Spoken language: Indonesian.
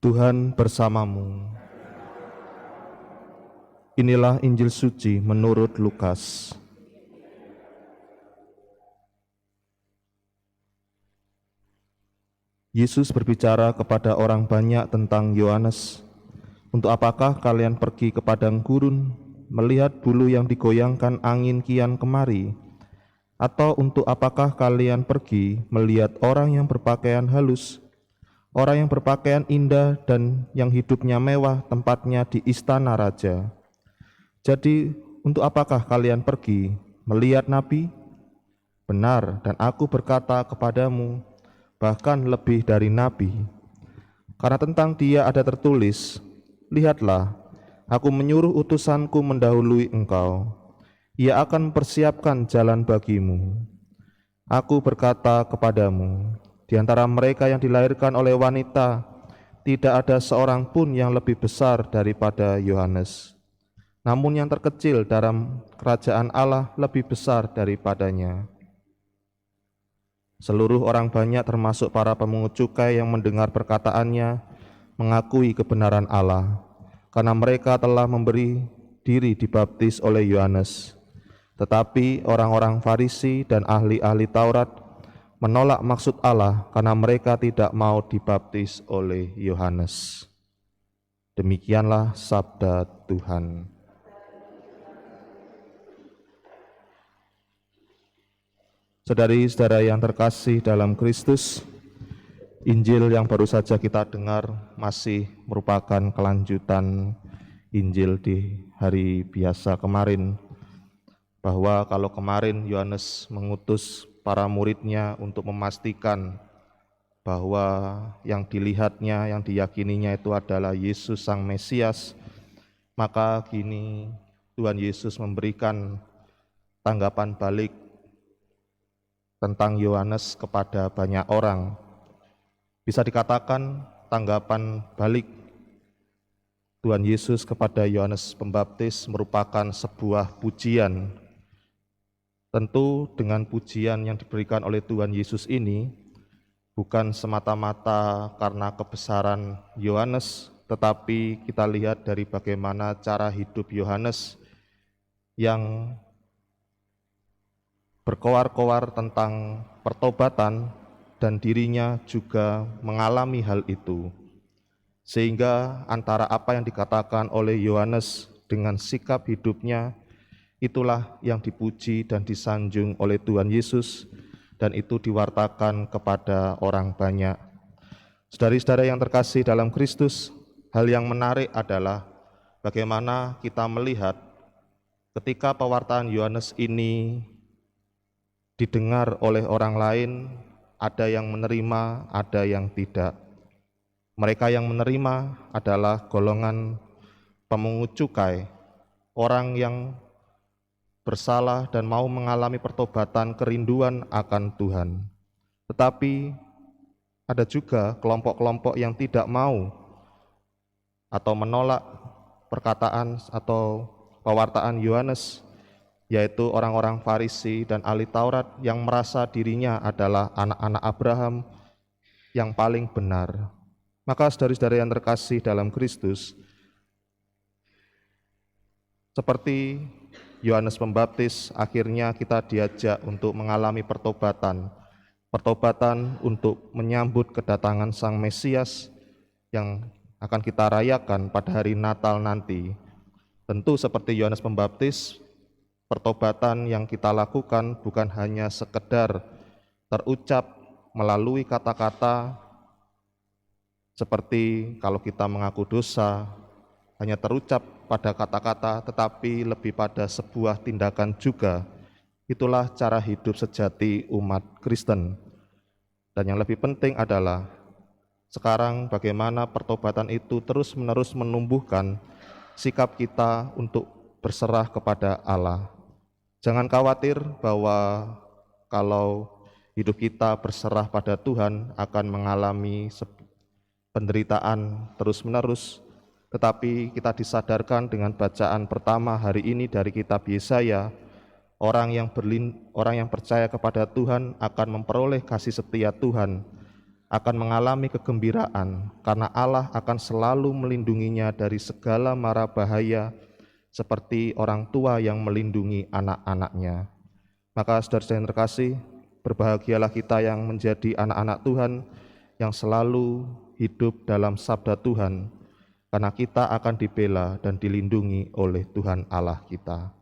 Tuhan bersamamu. Inilah Injil suci menurut Lukas. Yesus berbicara kepada orang banyak tentang Yohanes. Untuk apakah kalian pergi ke padang gurun, melihat bulu yang digoyangkan angin kian kemari? Atau untuk apakah kalian pergi melihat orang yang berpakaian halus, orang yang berpakaian indah dan yang hidupnya mewah, tempatnya di istana raja? Jadi, untuk apakah kalian pergi melihat nabi? Benar, dan aku berkata kepadamu, bahkan lebih dari nabi. Karena tentang dia ada tertulis, lihatlah, aku menyuruh utusanku mendahului engkau. Ia akan mempersiapkan jalan bagimu. Aku berkata kepadamu, di antara mereka yang dilahirkan oleh wanita, tidak ada seorang pun yang lebih besar daripada Yohanes. Namun yang terkecil dalam kerajaan Allah lebih besar daripadanya. Seluruh orang banyak termasuk para pemungut cukai yang mendengar perkataannya mengakui kebenaran Allah, karena mereka telah memberi diri dibaptis oleh Yohanes. Tetapi orang-orang Farisi dan ahli-ahli Taurat menolak maksud Allah karena mereka tidak mau dibaptis oleh Yohanes. Demikianlah sabda Tuhan. Saudari-saudara yang terkasih dalam Kristus, Injil yang baru saja kita dengar masih merupakan kelanjutan Injil di hari biasa kemarin, bahwa kalau kemarin Yohanes mengutus para muridnya untuk memastikan bahwa yang dilihatnya, yang diyakininya itu adalah Yesus Sang Mesias, maka kini Tuhan Yesus memberikan tanggapan balik tentang Yohanes kepada banyak orang. Bisa dikatakan tanggapan balik Tuhan Yesus kepada Yohanes Pembaptis merupakan sebuah pujian. Tentu dengan pujian yang diberikan oleh Tuhan Yesus ini bukan semata-mata karena kebesaran Yohanes, tetapi kita lihat dari bagaimana cara hidup Yohanes yang berkoar-koar tentang pertobatan dan dirinya juga mengalami hal itu. Sehingga antara apa yang dikatakan oleh Yohanes dengan sikap hidupnya, itulah yang dipuji dan disanjung oleh Tuhan Yesus, dan itu diwartakan kepada orang banyak. Saudari-saudara yang terkasih dalam Kristus, hal yang menarik adalah bagaimana kita melihat ketika pewartaan Yohanes ini didengar oleh orang lain, ada yang menerima, ada yang tidak. Mereka yang menerima adalah golongan pemungut cukai, orang yang bersalah dan mau mengalami pertobatan, kerinduan akan Tuhan. Tetapi ada juga kelompok-kelompok yang tidak mau atau menolak perkataan atau pewartaan Yohanes, yaitu orang-orang Farisi dan ahli Taurat yang merasa dirinya adalah anak-anak Abraham yang paling benar. Maka saudara-saudara yang terkasih dalam Kristus, seperti Yohanes Pembaptis, akhirnya kita diajak untuk mengalami pertobatan untuk menyambut kedatangan Sang Mesias yang akan kita rayakan pada hari Natal nanti. Tentu seperti Yohanes Pembaptis, pertobatan yang kita lakukan bukan hanya sekedar terucap melalui kata-kata, seperti kalau kita mengaku dosa, hanya terucap pada kata-kata, tetapi lebih pada sebuah tindakan juga. Itulah cara hidup sejati umat Kristen. Dan yang lebih penting adalah sekarang bagaimana pertobatan itu terus-menerus menumbuhkan sikap kita untuk berserah kepada Allah. Jangan khawatir bahwa kalau hidup kita berserah pada Tuhan akan mengalami penderitaan terus-menerus, tetapi kita disadarkan dengan bacaan pertama hari ini dari kitab Yesaya, orang yang percaya kepada Tuhan akan memperoleh kasih setia Tuhan, akan mengalami kegembiraan karena Allah akan selalu melindunginya dari segala mara bahaya seperti orang tua yang melindungi anak-anaknya. Maka saudara-saudara yang terkasih, berbahagialah kita yang menjadi anak-anak Tuhan yang selalu hidup dalam sabda Tuhan, karena kita akan dibela dan dilindungi oleh Tuhan Allah kita.